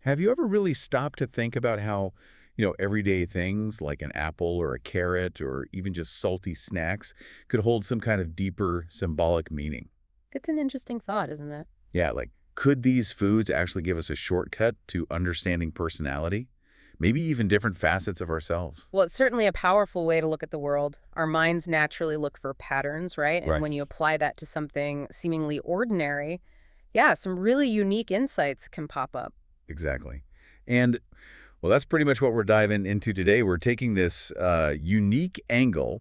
Have you ever really stopped to think about how, everyday things like an apple or a carrot or even just salty snacks could hold some kind of deeper symbolic meaning? It's an interesting thought, isn't it? Yeah, like could these foods actually give us a shortcut to understanding personality? Maybe even different facets of ourselves. Well, it's certainly a powerful way to look at the world. Our minds naturally look for patterns, right? And Right. when you apply that to something seemingly ordinary, yeah, some really unique insights can pop up. Exactly. And well, that's pretty much what we're diving into today. We're taking this unique angle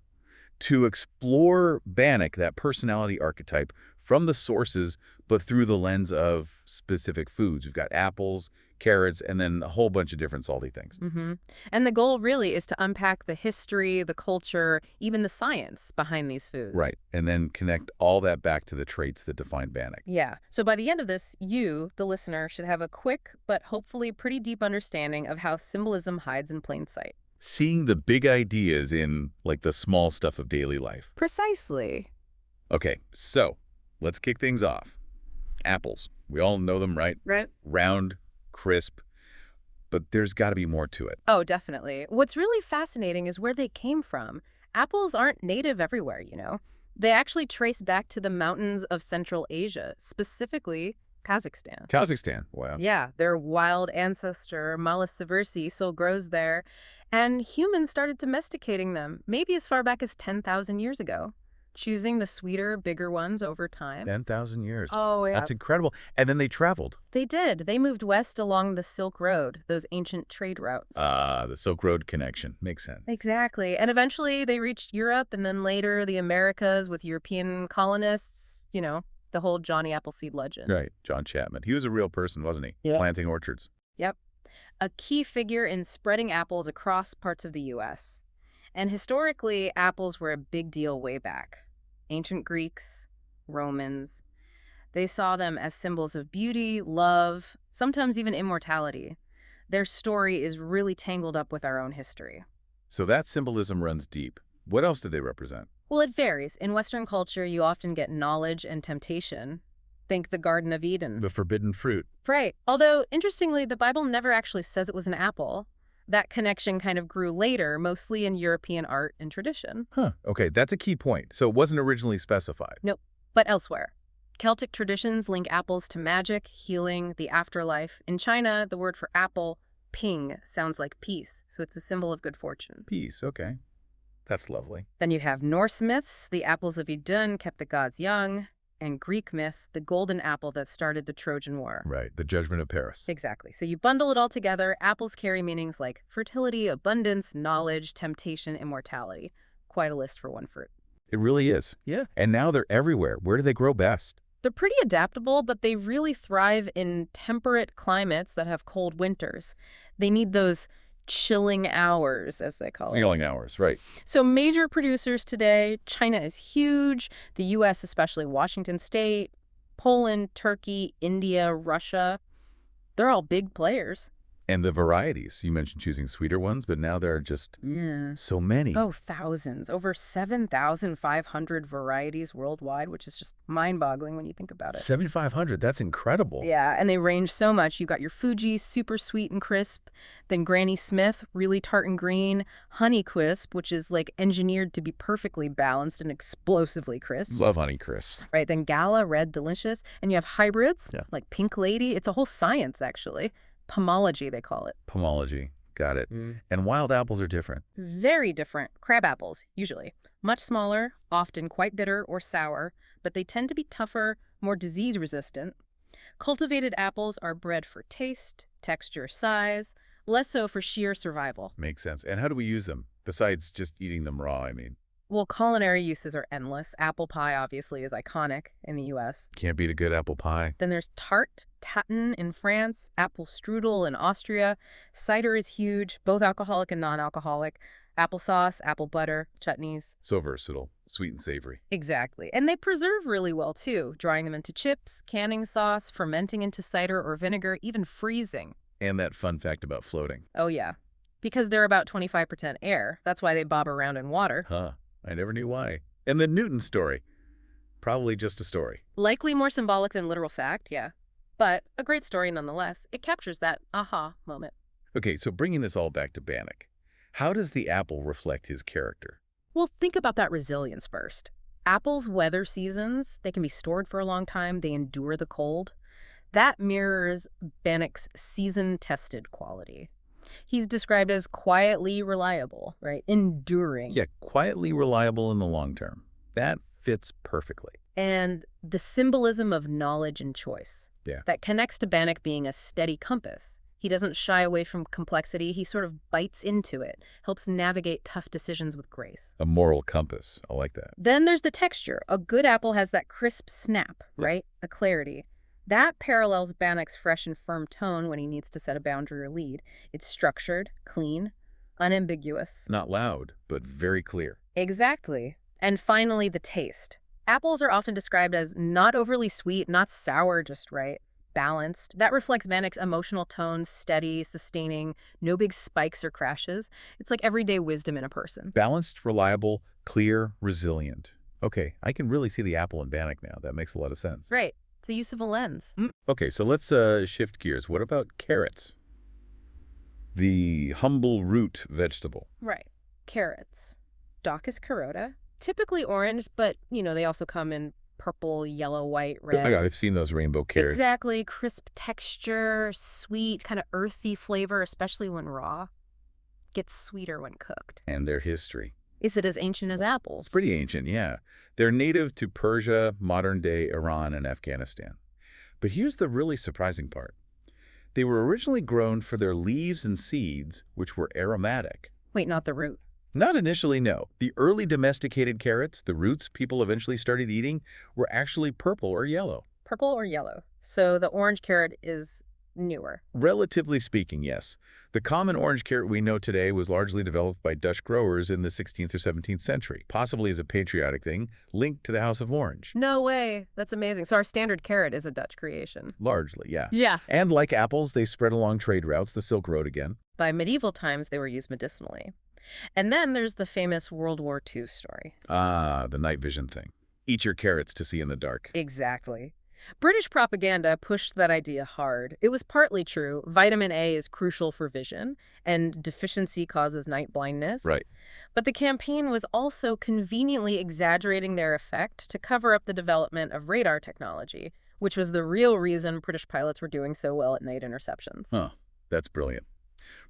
to explore Bannock, that personality archetype, from the sources, but through the lens of specific foods. We've got apples, carrots, and then a whole bunch of different salty things. hmm And the goal really is to unpack the history, the culture, even the science behind these foods. Right. And then connect all that back to the traits that define Bannock. Yeah. So by the end of this, you, the listener, should have a quick but hopefully pretty deep understanding of how symbolism hides in plain sight. Seeing the big ideas in, like, the small stuff of daily life. Precisely. Okay, so let's kick things off. Apples. We all know them, right? Right. Round, crisp, but there's got to be more to it. Oh, definitely. What's really fascinating is where they came from. Apples aren't native everywhere, you know. They actually trace back to the mountains of Central Asia, specifically Kazakhstan. Kazakhstan. Wow. Yeah, their wild ancestor, Malus sieversii, still grows there, and humans started domesticating them, maybe as far back as 10,000 years ago, choosing the sweeter, bigger ones over time. 10,000 years. Oh, yeah. That's incredible. And then they traveled. They did. They moved west along the Silk Road, those ancient trade routes. The Silk Road connection. Makes sense. Exactly. And eventually they reached Europe and then later the Americas with European colonists, the whole Johnny Appleseed legend. Right. John Chapman. He was a real person, wasn't he? Yeah. Planting orchards. Yep. A key figure in spreading apples across parts of the U.S. And historically, apples were a big deal way back. Ancient Greeks, Romans, they saw them as symbols of beauty, love, sometimes even immortality. Their story is really tangled up with our own history. So that symbolism runs deep. What else do they represent? Well, it varies. In Western culture, you often get knowledge and temptation. Think the Garden of Eden. The forbidden fruit. Right. Although, interestingly, the Bible never actually says it was an apple. That connection kind of grew later, mostly in European art and tradition. Huh. Okay, that's a key point. So it wasn't originally specified. Nope, but elsewhere. Celtic traditions link apples to magic, healing, the afterlife. In China, the word for apple, ping, sounds like peace, so it's a symbol of good fortune. Peace. Okay. That's lovely. Then you have Norse myths, the apples of Idun kept the gods young, and Greek myth, the golden apple that started the Trojan War. Right. The Judgment of Paris. Exactly. So you bundle it all together, apples carry meanings like fertility, abundance, knowledge, temptation, immortality. Quite a list for one fruit. It really is. Yeah. And now they're everywhere. Where do they grow best? They're pretty adaptable, but they really thrive in temperate climates that have cold winters. They need those chilling hours, as they call it. Healing hours, right. So major producers today, China is huge, the U.S., especially Washington State, Poland, Turkey, India, Russia, they're all big players. And the varieties. You mentioned choosing sweeter ones, but now there are just so many. Oh, thousands. Over 7,500 varieties worldwide, which is just mind-boggling when you think about it. 7,500. That's incredible. Yeah, and they range so much. You got your Fuji, super sweet and crisp. Then Granny Smith, really tart and green. Honey Crisp, which is like engineered to be perfectly balanced and explosively crisp. Love Honey Crisps. Right, then Gala, red, delicious. And you have hybrids, Yeah. like Pink Lady. It's a whole science, actually. Pomology, they call it. Pomology. Got it. And wild apples are different. Very different. Crab apples, usually. Much smaller, often quite bitter or sour, but they tend to be tougher, more disease-resistant. Cultivated apples are bred for taste, texture, size, less so for sheer survival. Makes sense. And how do we use them? Besides just eating them raw, I mean. Well, culinary uses are endless. Apple pie, obviously, is iconic in the U.S. Can't beat a good apple pie. Then there's tart, tatin in France, apple strudel in Austria. Cider is huge, both alcoholic and non-alcoholic. Applesauce, apple butter, chutneys. So versatile. Sweet and savory. Exactly. And they preserve really well, too, drying them into chips, canning sauce, fermenting into cider or vinegar, even freezing. And that fun fact about floating. Oh, yeah. Because they're about 25% air. That's why they bob around in water. Huh. I never knew why. And the Newton story. Probably just a story. Likely more symbolic than literal fact, yeah. But a great story nonetheless. It captures that aha moment. Okay, so bringing this all back to Bannock, how does the apple reflect his character? Well, think about that resilience first. Apples weather seasons. They can be stored for a long time. They endure the cold. That mirrors Bannock's season-tested quality. He's described as quietly reliable, right? Enduring. Yeah, quietly reliable in the long term. That fits perfectly. And the symbolism of knowledge and choice. Yeah. That connects to Bannock being a steady compass. He doesn't shy away from complexity. He sort of bites into it, helps navigate tough decisions with grace. A moral compass. I like that. Then there's the texture. A good apple has that crisp snap, right? A clarity. That parallels Bannock's fresh and firm tone when he needs to set a boundary or lead. It's structured, clean, unambiguous. Not loud, but very clear. Exactly. And finally, the taste. Apples are often described as not overly sweet, not sour, just right. Balanced. That reflects Bannock's emotional tone, steady, sustaining, no big spikes or crashes. It's like everyday wisdom in a person. Balanced, reliable, clear, resilient. Okay, I can really see the apple in Bannock now. That makes a lot of sense. Right. It's a use of a lens. Okay, so let's shift gears. What about carrots? The humble root vegetable. Right. Carrots. Docus carota. Typically orange, but, they also come in purple, yellow, white, red. I've seen those rainbow carrots. Exactly. Crisp texture, sweet, kind of earthy flavor, especially when raw. Gets sweeter when cooked. And their history. Is it as ancient as apples? It's pretty ancient, yeah. They're native to Persia, modern-day Iran, and Afghanistan. But here's the really surprising part. They were originally grown for their leaves and seeds, which were aromatic. Wait, not the root. Not initially, no. The early domesticated carrots, the roots people eventually started eating, were actually purple or yellow. Purple or yellow. So the orange carrot is newer. Relatively speaking, yes. The common orange carrot we know today was largely developed by Dutch growers in the 16th or 17th century, possibly as a patriotic thing linked to the House of Orange. No way. That's amazing. So our standard carrot is a Dutch creation. Largely, yeah. Yeah. And like apples, they spread along trade routes, the Silk Road again. By medieval times, they were used medicinally. And then there's the famous World War II story. Ah, the night vision thing. Eat your carrots to see in the dark. Exactly. British propaganda pushed that idea hard. It was partly true. Vitamin A is crucial for vision, and deficiency causes night blindness. Right. But the campaign was also conveniently exaggerating their effect to cover up the development of radar technology, which was the real reason British pilots were doing so well at night interceptions. Oh, that's brilliant.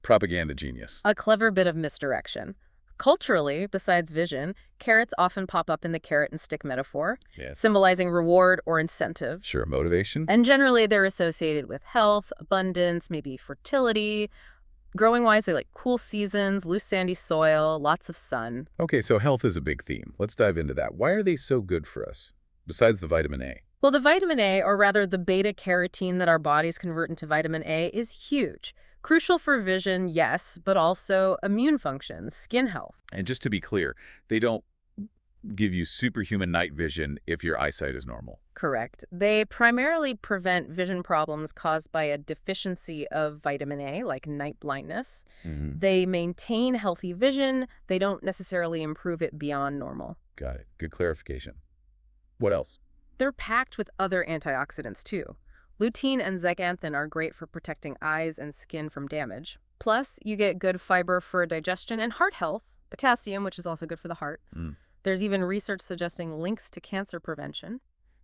Propaganda genius. A clever bit of misdirection. Culturally, besides vision, carrots often pop up in the carrot and stick metaphor, Yes. symbolizing reward or incentive. Sure, motivation. And generally, they're associated with health, abundance, maybe fertility. Growing-wise, they like cool seasons, loose sandy soil, lots of sun. Okay, so health is a big theme. Let's dive into that. Why are they so good for us, besides the vitamin A? Well, the vitamin A, or rather the beta-carotene that our bodies convert into vitamin A, is huge. Crucial for vision, yes, but also immune functions, skin health. And just to be clear, they don't give you superhuman night vision if your eyesight is normal. Correct. They primarily prevent vision problems caused by a deficiency of vitamin A, like night blindness. They maintain healthy vision. They don't necessarily improve it beyond normal. Got it. Good clarification. What else? They're packed with other antioxidants, too. Lutein and zeaxanthin are great for protecting eyes and skin from damage. Plus, you get good fiber for digestion and heart health, potassium, which is also good for the heart. There's even research suggesting links to cancer prevention,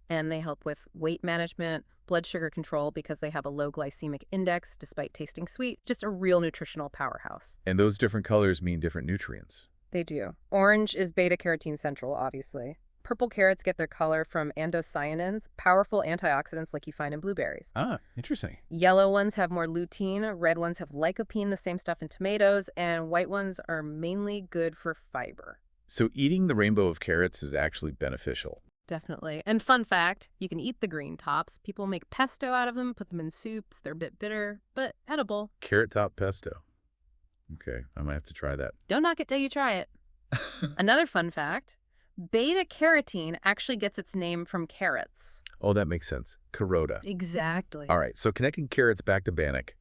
and they help with weight management, blood sugar control because they have a low glycemic index despite tasting sweet. Just a real nutritional powerhouse. And those different colors mean different nutrients. They do. Orange is beta-carotene central, obviously. Purple carrots get their color from anthocyanins, powerful antioxidants like you find in blueberries. Ah, interesting. Yellow ones have more lutein, red ones have lycopene, the same stuff in tomatoes, and white ones are mainly good for fiber. So eating the rainbow of carrots is actually beneficial. Definitely. And fun fact, you can eat the green tops. People make pesto out of them, put them in soups. They're a bit bitter, but edible. Carrot top pesto. Okay, I might have to try that. Don't knock it till you try it. Another fun fact, beta-carotene actually gets its name from carrots. Oh, that makes sense. Carota. Exactly. All right, so connecting carrots back to Bannock,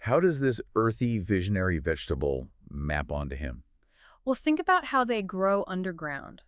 how does this earthy, visionary vegetable map onto him? Well, think about how they grow underground.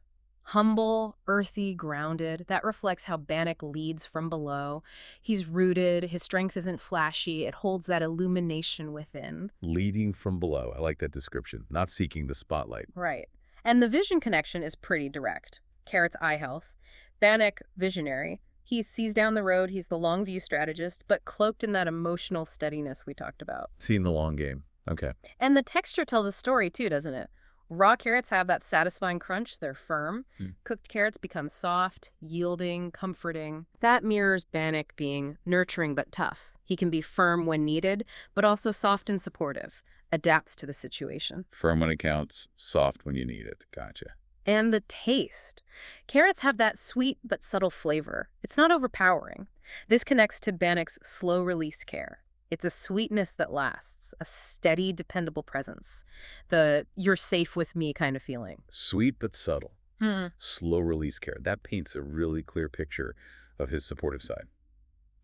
Humble, earthy, grounded. That reflects how Bannock leads from below. He's rooted. His strength isn't flashy. It holds that illumination within. Leading from below. I like that description. Not seeking the spotlight. Right. And the vision connection is pretty direct. Carrot's eye health. Bannock, visionary. He sees down the road. He's the long view strategist, but cloaked in that emotional steadiness we talked about. Seeing the long game. Okay. And the texture tells a story too, doesn't it? Raw carrots have that satisfying crunch. They're firm. Cooked carrots become soft, yielding, comforting. That mirrors Bannock being nurturing but tough. He can be firm when needed, but also soft and supportive. Adapts to the situation. Firm when it counts, soft when you need it. Gotcha. And the taste. Carrots have that sweet but subtle flavor. It's not overpowering. This connects to Bannock's slow-release care. It's a sweetness that lasts, a steady, dependable presence. The you're safe with me kind of feeling. Sweet but subtle. Slow release care. That paints a really clear picture of his supportive side.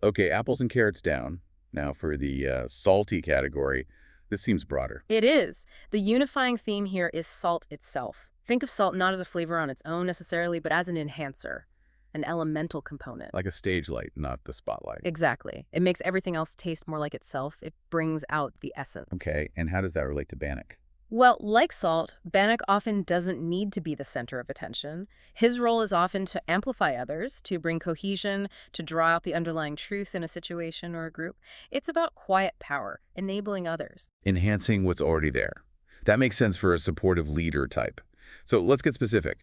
Okay, apples and carrots down. Now for the salty category, this seems broader. It is. The unifying theme here is salt itself. Think of salt not as a flavor on its own necessarily, but as an enhancer, an elemental component. Like a stage light, not the spotlight. Exactly. It makes everything else taste more like itself. It brings out the essence. Okay, and how does that relate to Bannock? Well, like salt, Bannock often doesn't need to be the center of attention. His role is often to amplify others, to bring cohesion, to draw out the underlying truth in a situation or a group. It's about quiet power, enabling others. Enhancing what's already there. That makes sense for a supportive leader type. So let's get specific.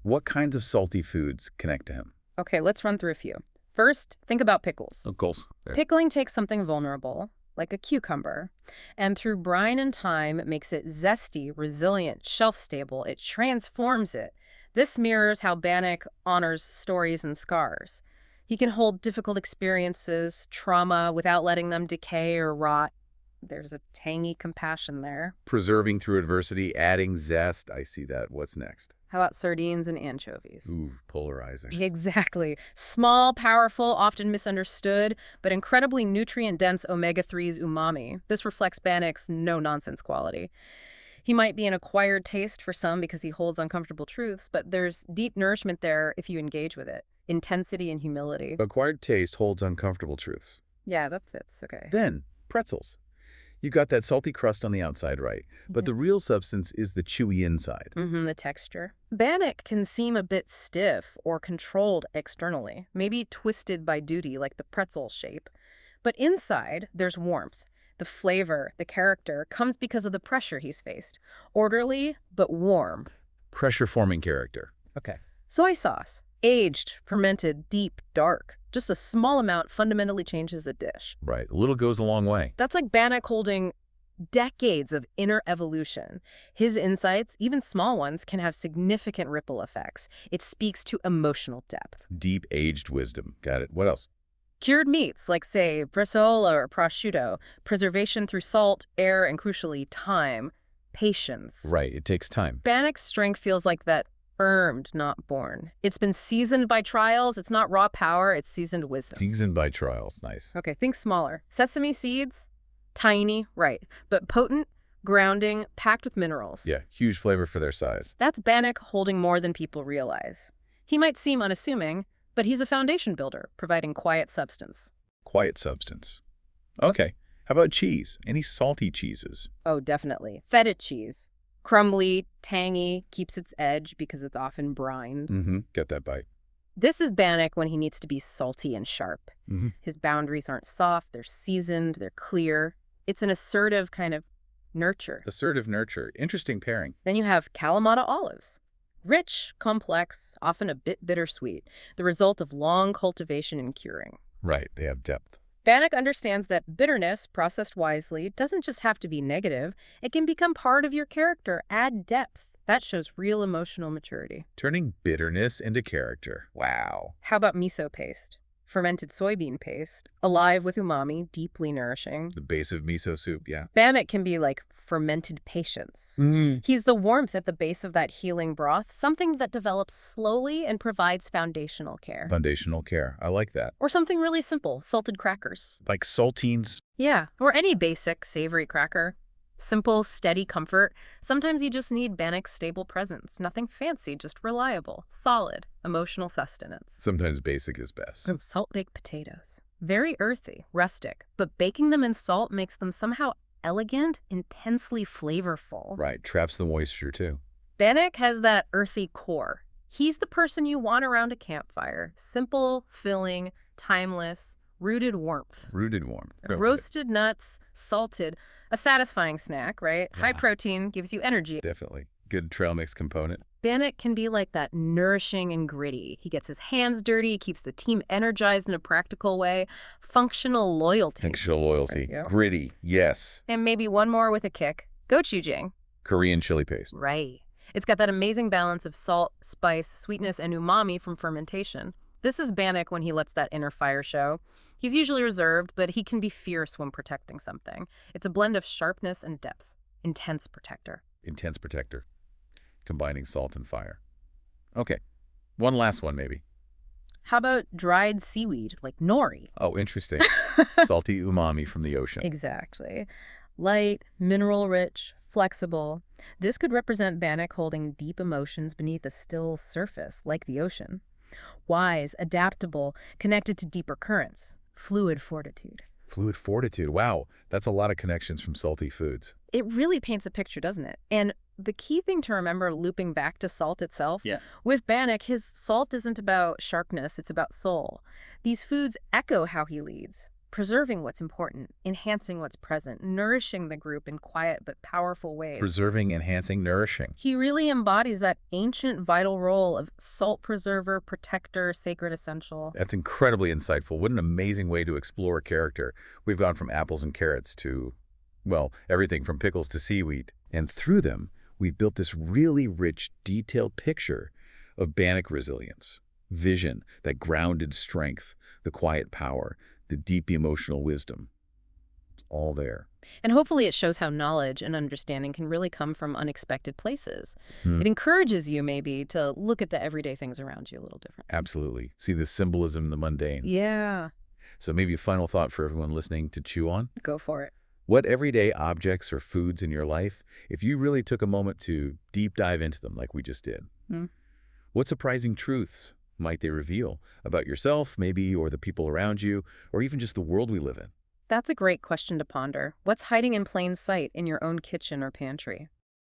What kinds of salty foods connect to him? Okay, let's run through a few. First, think about pickles. Of course. Pickling takes something vulnerable, like a cucumber, and through brine and time, it makes it zesty, resilient, shelf-stable. It transforms it. This mirrors how Bannock honors stories and scars. He can hold difficult experiences, trauma, without letting them decay or rot. There's a tangy compassion there. Preserving through adversity, adding zest. I see that. What's next? How about sardines and anchovies? Ooh, polarizing. Exactly. Small, powerful, often misunderstood, but incredibly nutrient-dense omega-3s umami. This reflects Bannock's no-nonsense quality. He might be an acquired taste for some because he holds uncomfortable truths, but there's deep nourishment there if you engage with it. Intensity and humility. Acquired taste holds uncomfortable truths. Yeah, that fits. Okay. Then, pretzels. You've got that salty crust on the outside, right? But the real substance is the chewy inside. The texture. Bannock can seem a bit stiff or controlled externally, maybe twisted by duty like the pretzel shape. But inside, there's warmth. The flavor, the character, comes because of the pressure he's faced. Orderly, but warm. Pressure-forming character. Okay. Soy sauce. Aged, fermented, deep, dark. Just a small amount fundamentally changes a dish. Right. A little goes a long way. That's like Bannock holding decades of inner evolution. His insights, even small ones, can have significant ripple effects. It speaks to emotional depth. Deep aged wisdom. Got it. What else? Cured meats, like, say, bresaola or prosciutto, preservation through salt, air, and crucially, time, patience. Right. It takes time. Bannock's strength feels like that earned, not born. It's been seasoned by trials. It's not raw power. It's seasoned wisdom. Seasoned by trials. Nice. Okay, think smaller. Sesame seeds, tiny, right, but potent, grounding, packed with minerals. Yeah. Huge flavor for their size. That's Bannock holding more than people realize. He might seem unassuming, but he's a foundation builder, providing quiet substance. Quiet substance. Okay. How about cheese? Any salty cheeses? Oh, definitely. Feta cheese. Crumbly, tangy, keeps its edge because it's often brined. Get that bite. This is Bannock when he needs to be salty and sharp. His boundaries aren't soft, they're seasoned, they're clear. It's an assertive kind of nurture. Assertive nurture. Interesting pairing. Then you have Kalamata olives. Rich, complex, often a bit bittersweet, the result of long cultivation and curing. Right. They have depth. Bannock understands that bitterness, processed wisely, doesn't just have to be negative. It can become part of your character, add depth. That shows real emotional maturity. Turning bitterness into character. Wow. How about miso paste? Fermented soybean paste, alive with umami, deeply nourishing. The base of miso soup, yeah. Bannock can be like fermented patience. He's the warmth at the base of that healing broth, something that develops slowly and provides foundational care. Foundational care. I like that. Or something really simple, salted crackers. Like saltines. Yeah, or any basic savory cracker. Simple, steady comfort. Sometimes you just need Bannock's stable presence. Nothing fancy, just reliable, solid, emotional sustenance. Sometimes basic is best. From salt-baked potatoes. Very earthy, rustic, but baking them in salt makes them somehow elegant, intensely flavorful. Right, traps the moisture too. Bannock has that earthy core. He's the person you want around a campfire. Simple, filling, timeless, rooted warmth. Rooted warmth. Roasted nuts, salted, a satisfying snack, right? Yeah. High protein, gives you energy. Definitely. Good trail mix component. Bannock can be like that, nourishing and gritty. He gets his hands dirty, keeps the team energized in a practical way. Functional loyalty. Functional loyalty. Right, yeah. Gritty, yes. And maybe one more with a kick. Gochujang. Korean chili paste. Right. It's got that amazing balance of salt, spice, sweetness, and umami from fermentation. This is Bannock when he lets that inner fire show. He's usually reserved, but he can be fierce when protecting something. It's a blend of sharpness and depth. Intense protector. Intense protector. Combining salt and fire. Okay. One last one, maybe. How about dried seaweed, like nori? Oh, interesting. Salty umami from the ocean. Exactly. Light, mineral-rich, flexible. This could represent Bannock holding deep emotions beneath a still surface, like the ocean. Wise, adaptable, connected to deeper currents. Fluid fortitude. Fluid fortitude. Wow, that's a lot of connections from salty foods. It really paints a picture, doesn't it? And the key thing to remember, looping back to salt itself, with Bannock, his salt isn't about sharpness, it's about soul. These foods echo how he leads, preserving what's important, enhancing what's present, nourishing the group in quiet but powerful ways. Preserving, enhancing, nourishing. He really embodies that ancient vital role of salt preserver, protector, sacred essential. That's incredibly insightful. What an amazing way to explore a character. We've gone from apples and carrots to, well, everything from pickles to seaweed. And through them, we've built this really rich, detailed picture of Bannock resilience, vision, that grounded strength, the quiet power, the deep emotional wisdom. It's all there. And hopefully it shows how knowledge and understanding can really come from unexpected places. It encourages you maybe to look at the everyday things around you a little different. Absolutely. See the symbolism in the mundane. Yeah. So maybe a final thought for everyone listening to chew on. Go for it. What everyday objects or foods in your life, if you really took a moment to deep dive into them like we just did, what surprising truths might they reveal about yourself, maybe, or the people around you, or even just the world we live in? That's a great question to ponder. What's hiding in plain sight in your own kitchen or pantry?